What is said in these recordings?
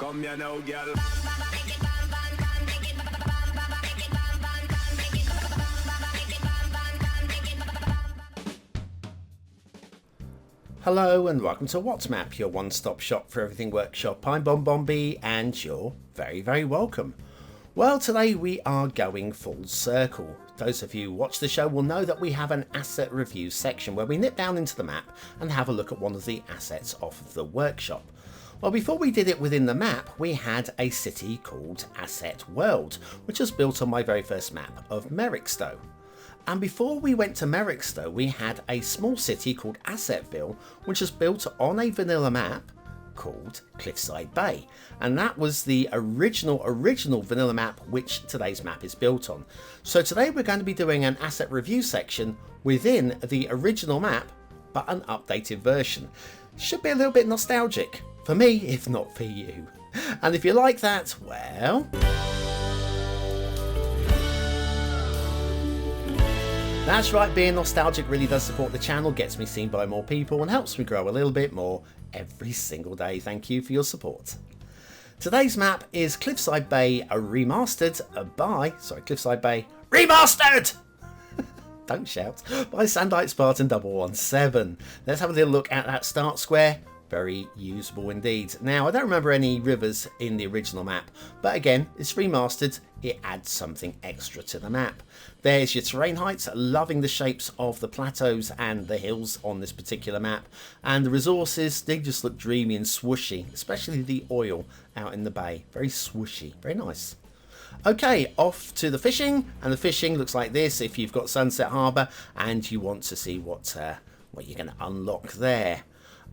Come here now, girl. Hello and welcome to WhatsMap, your one-stop shop for everything workshop. I'm BonBonB and you're very welcome. Well, today we are going full circle. Those of you who watch the show will know that we have an asset review section where we nip down into the map and have a look at one of the assets off of the workshop. Well, before we did it within the map, we had a city called Asset World, which was built on my very first map of Merrickstowe. And before we went to Merrickstowe, we had a small city called Assetville, which was built on a vanilla map called Cliffside Bay. And that was the original vanilla map which today's map is built on. So today we're going to be doing an asset review section within the original map, but an updated version. Should be a little bit nostalgic. For me, if not for you. And if you like that, well... That's right, being nostalgic really does support the channel, gets me seen by more people and helps me grow a little bit more every single day. Thank you for your support. Today's map is Cliffside Bay Remastered Cliffside Bay Remastered! Don't shout. By Sandite Spartan 117. Let's have a little look at that start square. Very usable indeed. Now, I don't remember any rivers in the original map, but again, it's remastered. It adds something extra to the map. There's your terrain heights, loving the shapes of the plateaus and the hills on this particular map. And the resources, they just look dreamy and swooshy, especially the oil out in the bay. Very swooshy, very nice. Okay, off to the fishing, and the fishing looks like this if you've got Sunset Harbour and you want to see what you're going to unlock there.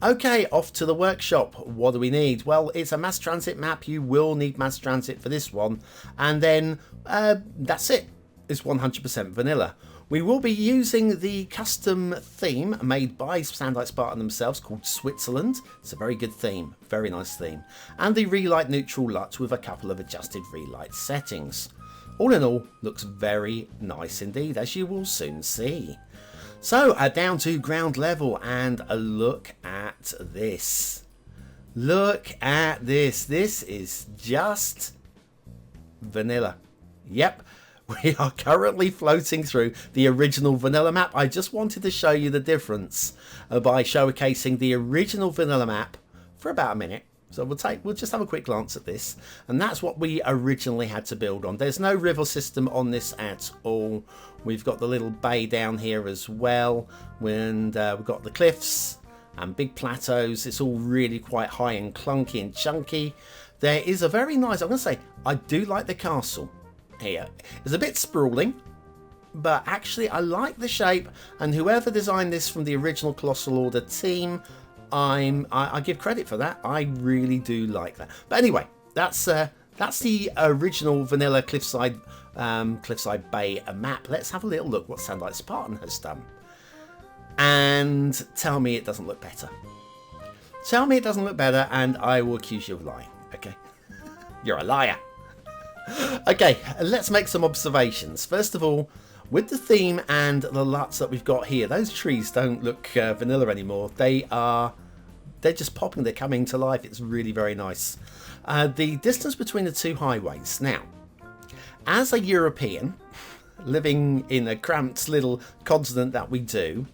Okay, off to the workshop. What do we need? Well, it's a mass transit map. You will need mass transit for this one. And then that's it. It's 100% vanilla. We will be using the custom theme made by Sandite Spartan themselves called Switzerland. It's a very good theme. Very nice theme. And the relight neutral LUT with a couple of adjusted relight settings. All in all, looks very nice indeed, as you will soon see. So, down to ground level and a look at this. Look at this. This is just vanilla. Yep, we are currently floating through the original vanilla map. I just wanted to show you the difference by showcasing the original vanilla map for about a minute. So we'll just have a quick glance at this, and that's what we originally had to build on. There's no river system on this at all. We've got the little bay down here as well, and we've got the cliffs and big plateaus. It's all really quite high and clunky and chunky. There is a very nice, I'm going to say, I do like the castle here. It's a bit sprawling, but actually I like the shape, and whoever designed this from the original Colossal Order team, I give credit for that. I really do like that. But anyway, that's the original vanilla Cliffside Bay map. Let's have a little look what Sandite Spartan has done. And tell me it doesn't look better. Tell me it doesn't look better and I will accuse you of lying. Okay? You're a liar. Okay, let's make some observations. First of all, with the theme and the LUTs that we've got here, those trees don't look vanilla anymore. They're just popping. They're coming to life. It's really very nice. The distance between the two highways. Now, as a European living in a cramped little continent that we do,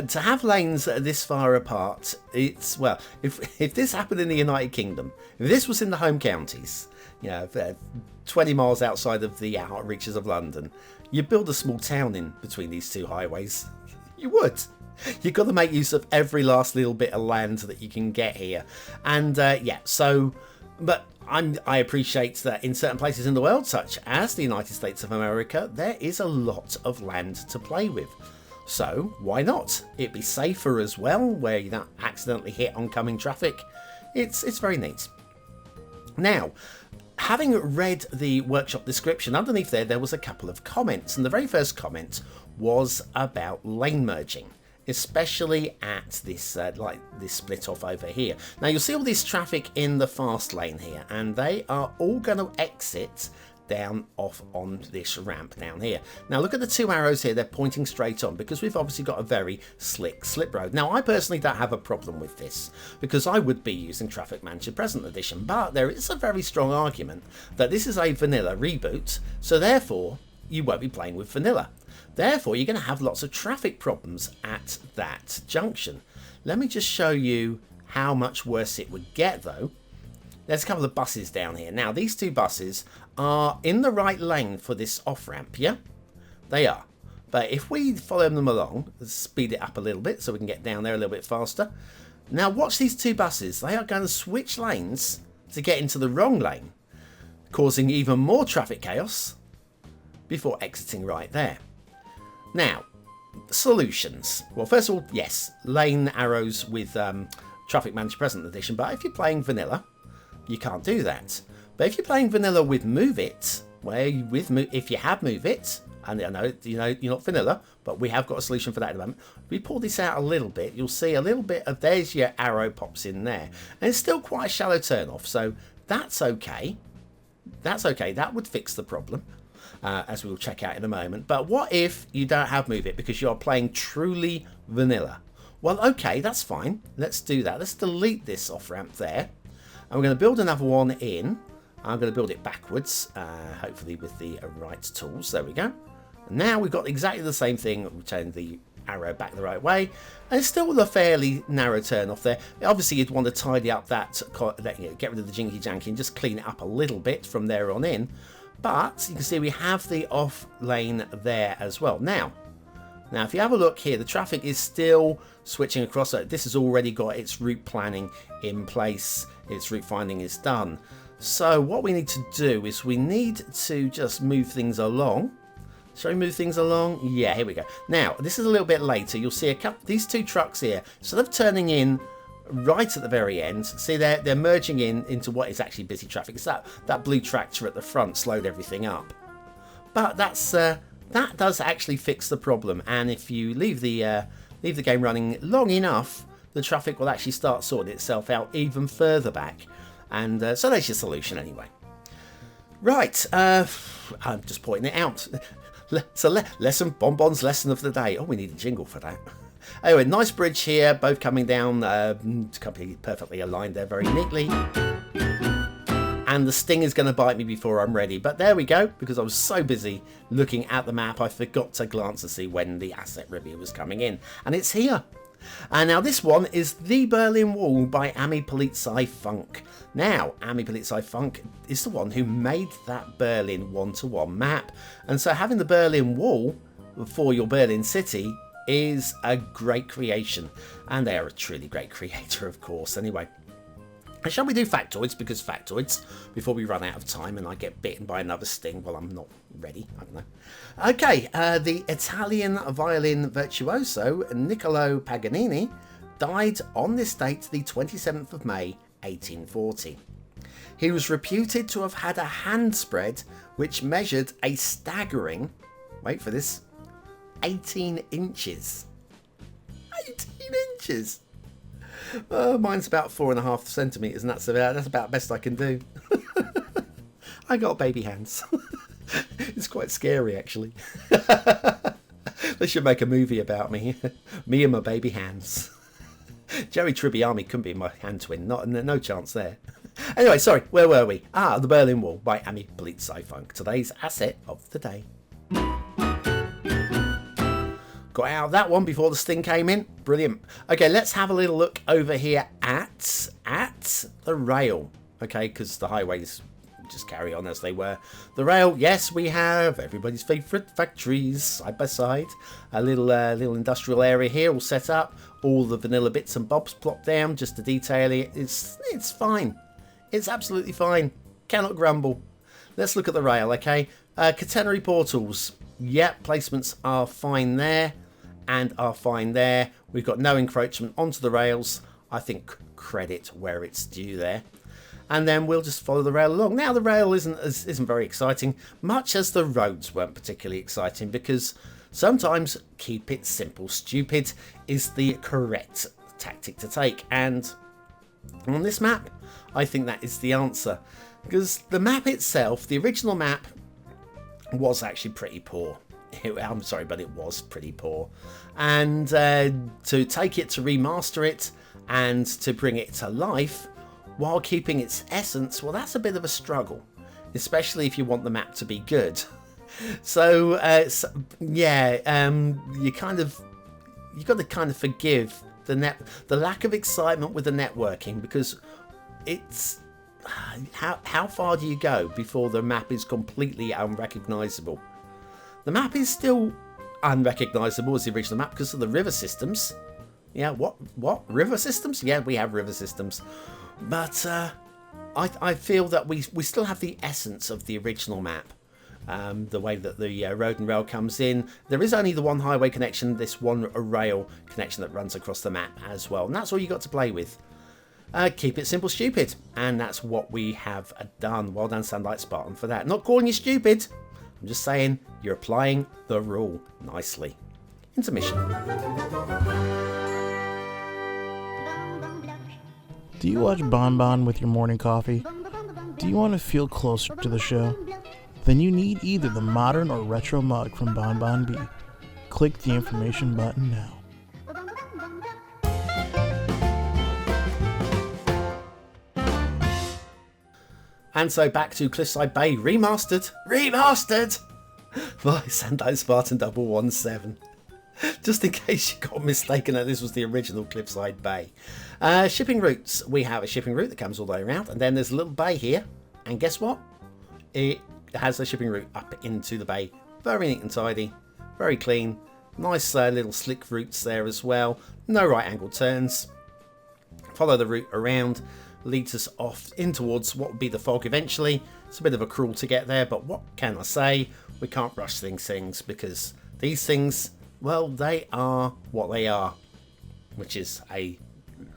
to have lanes this far apart, it's, well, if this happened in the United Kingdom, if this was in the home counties, 20 miles outside of the outer reaches of London, you build a small town in between these two highways. You would. You've got to make use of every last little bit of land that you can get here. And but I appreciate that in certain places in the world, such as the United States of America, there is a lot of land to play with. So why not? It'd be safer as well, where you don't accidentally hit oncoming traffic. It's very neat. Now, having read the workshop description, underneath there was a couple of comments, and the very first comment was about lane merging, especially at this this split off over here. Now you'll see all this traffic in the fast lane here, and they are all going to exit down off on this ramp down here. Now look at the two arrows here, they're pointing straight on because we've obviously got a very slick slip road. Now I personally don't have a problem with this because I would be using Traffic Manager Present Edition, but there is a very strong argument that this is a vanilla reboot, so therefore you won't be playing with vanilla. Therefore you're going to have lots of traffic problems at that junction. Let me just show you how much worse it would get though. There's a couple of buses down here. Now, these two buses are in the right lane for this off-ramp, yeah? They are. But if we follow them along, let's speed it up a little bit so we can get down there a little bit faster. Now, watch these two buses. They are going to switch lanes to get into the wrong lane, causing even more traffic chaos before exiting right there. Now, solutions. Well, first of all, yes, lane arrows with Traffic Manager Present Edition, but if you're playing vanilla, you can't do that. But if you're playing vanilla with Move It, if you have Move It, and I know you're not vanilla, but we have got a solution for that at the moment. If we pull this out a little bit, you'll see a little bit of, there's your arrow pops in there, and it's still quite a shallow turn off, so that's okay. That's okay. That would fix the problem, as we'll check out in a moment. But what if you don't have Move It because you're playing truly vanilla? Well, okay, that's fine. Let's do that. Let's delete this off ramp there. And we're going to build another one in. I'm going to build it backwards, hopefully with the right tools. There we go. And now we've got exactly the same thing. We'll turn the arrow back the right way. And it's still a fairly narrow turn off there. Obviously, you'd want to tidy up that, get rid of the jinky janky and just clean it up a little bit from there on in. But you can see we have the off lane there as well. Now, if you have a look here, the traffic is still switching across. So this has already got its route planning in place. Its route finding is done. So what we need to do is we need to just move things along. Shall we move things along? Yeah, here we go. Now, this is a little bit later. You'll see these two trucks here. Instead of turning in right at the very end, see they're merging into what is actually busy traffic. It's that blue tractor at the front slowed everything up. But that does actually fix the problem, and if you leave the game running long enough, the traffic will actually start sorting itself out even further back, and so that's your solution anyway. Right, I'm just pointing it out. So lesson, BonBon's lesson of the day. Oh, we need a jingle for that. Anyway, nice bridge here, both coming down, perfectly aligned there very neatly. And the sting is going to bite me before I'm ready. But there we go, because I was so busy looking at the map, I forgot to glance to see when the asset review was coming in. And it's here. And now this one is The Berlin Wall by AmiPolizeiFunk. Now, AmiPolizeiFunk is the one who made that Berlin one-to-one map. And so having the Berlin Wall for your Berlin city is a great creation. And they are a truly great creator, of course, anyway. And shall we do factoids? Because factoids, before we run out of time and I get bitten by another sting while I'm not ready. I don't know. Okay, the Italian violin virtuoso Niccolo Paganini died on this date, the 27th of May, 1840. He was reputed to have had a hand spread which measured a staggering, wait for this, 18 inches. 18 inches! Mine's about 4.5 centimetres, and that's about best I can do. I got baby hands. It's quite scary, actually. They should make a movie about me. Me and my baby hands. Jerry Tribbiani couldn't be my hand twin. No chance there. Anyway, sorry, where were we? The Berlin Wall by AmiPolizeiFunk. Today's asset of the day. Got out of that one before the sting came in. Brilliant. Okay, let's have a little look over here at the rail. Okay, because the highways just carry on as they were. The rail, yes, we have everybody's favourite factories side by side. A little industrial area here all set up. All the vanilla bits and bobs plopped down just to detail it. It's fine. It's absolutely fine. Cannot grumble. Let's look at the rail, okay? Catenary portals. Yep, placements are fine there and are fine there. We've got no encroachment onto the rails. I think credit where it's due there. And then we'll just follow the rail along. Now the rail isn't very exciting, much as the roads weren't particularly exciting, because sometimes keep it simple. Stupid is the correct tactic to take. And on this map, I think that is the answer. Because the map itself, the original map, was actually pretty poor. I'm sorry, but it was pretty poor. And to take it, to remaster it, and to bring it to life while keeping its essence, well, that's a bit of a struggle, especially if you want the map to be good. So you got to kind of forgive the lack of excitement with the networking, because it's how far do you go before the map is completely unrecognizable? The map is still unrecognizable as the original map because of the river systems. Yeah, what river systems? Yeah, we have river systems, but I feel that we still have the essence of the original map. The way that the road and rail comes in. There is only the one highway connection, this one rail connection that runs across the map as well, and that's all you got to play with. Keep it simple, stupid, and that's what we have done. Well done, Sunlight Spartan, for that. Not calling you stupid, I'm just saying you're applying the rule nicely. Intermission. Do you watch BonBon with your morning coffee? Do you want to feel closer to the show? Then you need either the modern or retro mug from BonBonB. Click the information button now. And so back to Cliffside Bay Remastered by Sunlight Spartan 117. Just in case you got mistaken that this was the original Cliffside Bay. Shipping routes. We have a shipping route that comes all the way around, and then there's a little bay here. And guess what? It has a shipping route up into the bay. Very neat and tidy. Very clean. Nice little slick routes there as well. No right angle turns. Follow the route around. Leads us off in towards what would be the fog eventually. It's a bit of a crawl to get there, but what can I say? We can't rush things because these things, well, they are what they are, which is a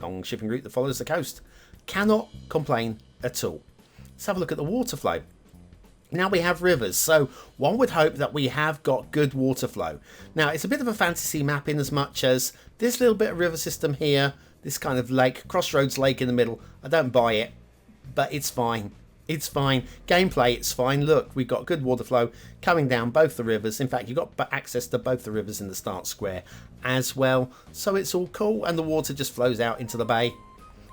long shipping route that follows the coast. Cannot complain at all. Let's have a look at the water flow. Now we have rivers, so one would hope that we have got good water flow. Now it's a bit of a fantasy map in as much as this little bit of river system here, this kind of lake, Crossroads Lake in the middle. I don't buy it, but it's fine. It's fine. Gameplay, it's fine. Look, we've got good water flow coming down both the rivers. In fact, you've got access to both the rivers in the start square as well. So it's all cool, and the water just flows out into the bay.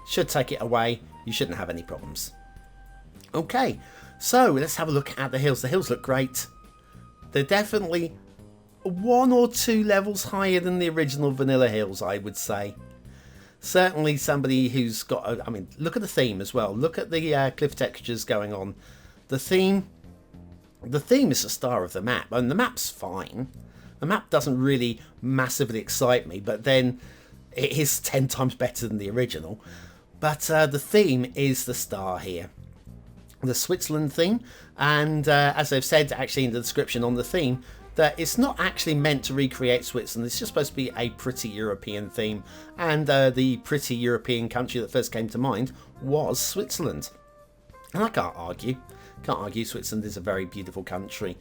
Should take it away. You shouldn't have any problems. Okay, so let's have a look at the hills. The hills look great. They're definitely 1 or 2 levels higher than the original vanilla hills, I would say. Certainly somebody who's got, I mean, look at the theme as well. Look at the cliff textures going on. The theme is the star of the map, and the map's fine. The map doesn't really massively excite me, but then it is 10 times better than the original. But the theme is the star here. The Switzerland theme, and as they've said actually in the description on the theme, that it's not actually meant to recreate Switzerland. It's just supposed to be a pretty European theme, and the pretty European country that first came to mind was Switzerland. And I can't argue. Switzerland is a very beautiful country.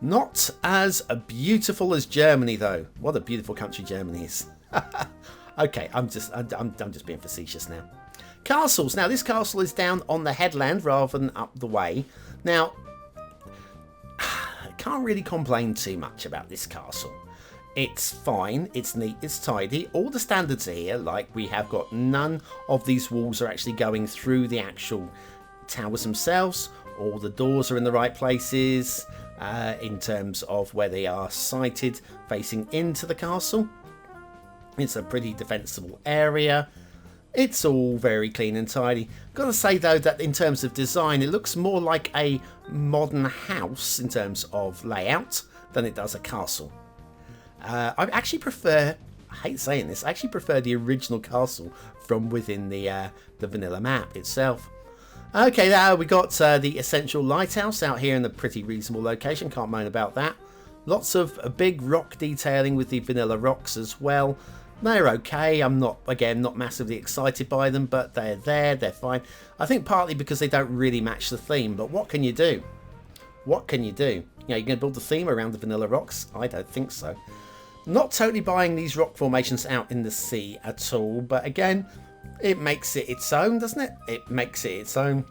Not as beautiful as Germany though. What a beautiful country Germany is. Okay, I'm just being facetious now. Castles. Now this castle is down on the headland rather than up the way. Now can't really complain too much about this castle. It's fine, it's neat, it's tidy. All the standards are here, like we have got none of these walls are actually going through the actual towers themselves. All the doors are in the right places in terms of where they are sited facing into the castle. It's a pretty defensible area. It's all very clean and tidy. Gotta say though that in terms of design, it looks more like a modern house in terms of layout than it does a castle. I actually prefer, I hate saying this, I actually prefer the original castle from within the vanilla map itself. Okay, now we got the Essential Lighthouse out here in a pretty reasonable location, can't moan about that. Lots of big rock detailing with the vanilla rocks as well. They're okay. I'm not massively excited by them, but they're there, they're fine. I think partly because they don't really match the theme, but what can you do? What can you do? You know, you're going to build the theme around the vanilla rocks? I don't think so. Not totally buying these rock formations out in the sea at all, but again, it makes it its own, doesn't it? It makes it its own.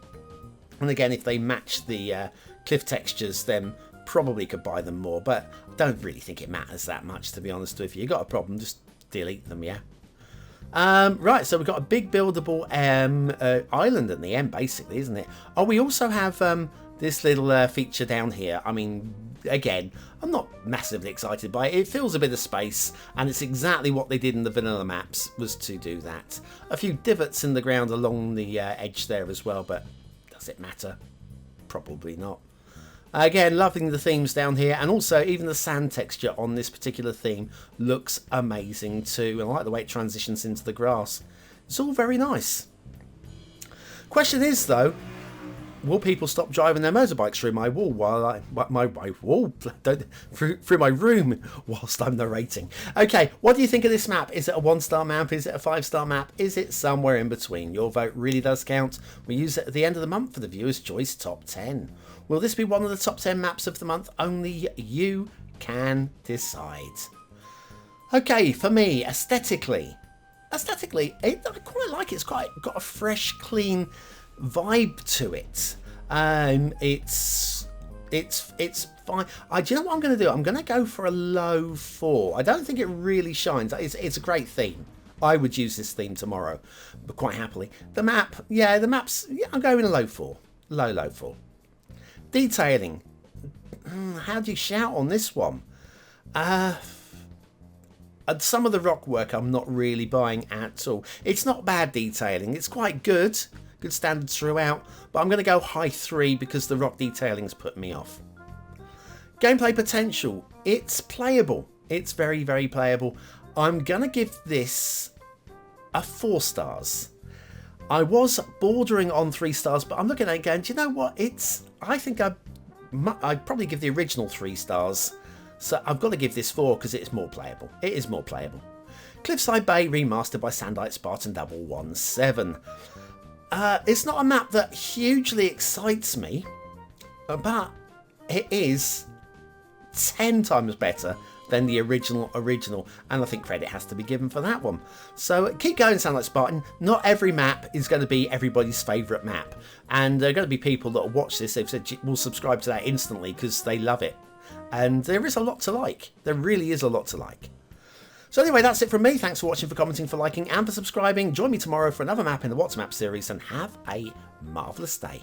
And again, if they match the cliff textures, then Probably could buy them more, but I don't really think it matters that much, to be honest with you. You got a problem, just delete them, yeah. Right, so we've got a big buildable island at the end, basically, isn't it? Oh, we also have this little feature down here. I mean, again, I'm not massively excited by it. It fills a bit of space, and it's exactly what they did in the vanilla maps, was to do that. A few divots in the ground along the edge there as well, but does it matter? Probably not. Again, loving the themes down here, and also even the sand texture on this particular theme looks amazing too. And I like the way it transitions into the grass. It's all very nice. Question is though, will people stop driving their motorbikes through my wall through my room whilst I'm narrating? Okay, what do you think of this map? Is it a 1-star map? Is it a 5-star map? Is it somewhere in between? Your vote really does count. We use it at the end of the month for the Viewers' Choice Top 10. Will this be one of the top 10 maps of the month? Only you can decide. Okay, for me, aesthetically, I quite like it. It's quite got a fresh, clean vibe to it. It's fine. Do you know what I'm going to do? I'm going to go for a low 4. I don't think it really shines. It's a great theme. I would use this theme tomorrow, but quite happily. The map's. Yeah, I'm going a low 4. Low 4. Detailing. How do you shout on this one? Some of the rock work I'm not really buying at all. It's not bad detailing. It's quite good. Good standards throughout. But I'm going to go high 3 because the rock detailing's put me off. Gameplay potential. It's playable. It's very, very playable. I'm going to give this a 4 stars. I was bordering on 3 stars, but I'm looking at it going, do you know what? I think I'd probably give the original 3 stars. So I've got to give this 4 because it's more playable. It is more playable. Cliffside Bay remastered by Sandite Spartan 117. It's not a map that hugely excites me, but it is 10 times better than the original, and I think credit has to be given for that one. So keep going, Sound Like Spartan. Not every map is going to be everybody's favourite map, and there are going to be people that will watch this, they've said will subscribe to that instantly because they love it, and there is a lot to like. There really is a lot to like. So anyway, that's it from me. Thanks for watching, for commenting, for liking, and for subscribing. Join me tomorrow for another map in the What's Map series, and have a marvellous day.